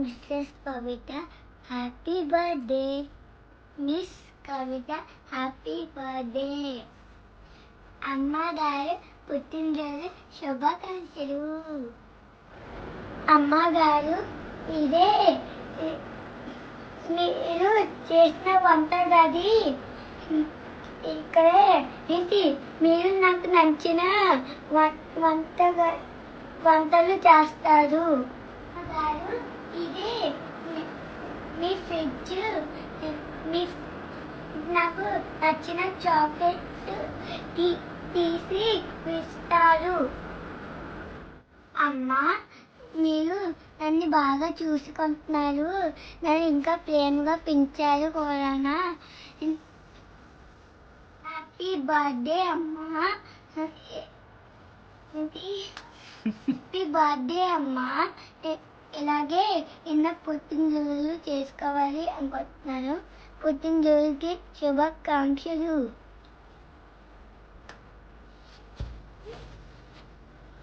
Missus కవిత happy birthday. Miss కవిత happy birthday. అమ్మగారు పుట్టినరోజు శుభాకాంక్షలు. అమ్మగారు ఇదే మీరు చేసిన వంట గది ఇక్కడే ఏంటి మీరు నాకు నచ్చిన వంట వంటలు చేస్తారు. అమ్మగారు ఇదే మీ ఫ్రిడ్జ్ మీ నాకు నచ్చిన చాక్లెట్ తీసి ఇస్తారు. అమ్మ మీరు నన్ను బాగా చూసుకుంటున్నారు, నన్ను ఇంకా ప్రేమగా పెంచారు కూడా. హ్యాపీ బర్త్డే అమ్మా. హ్యాపీ బర్త్డే అమ్మా. ఇలాగే ఎన్నో పుట్టినరోజులు చేసుకోవాలి అనుకుంటున్నాను. పుట్టినరోజుకి శుభాకాంక్షలు.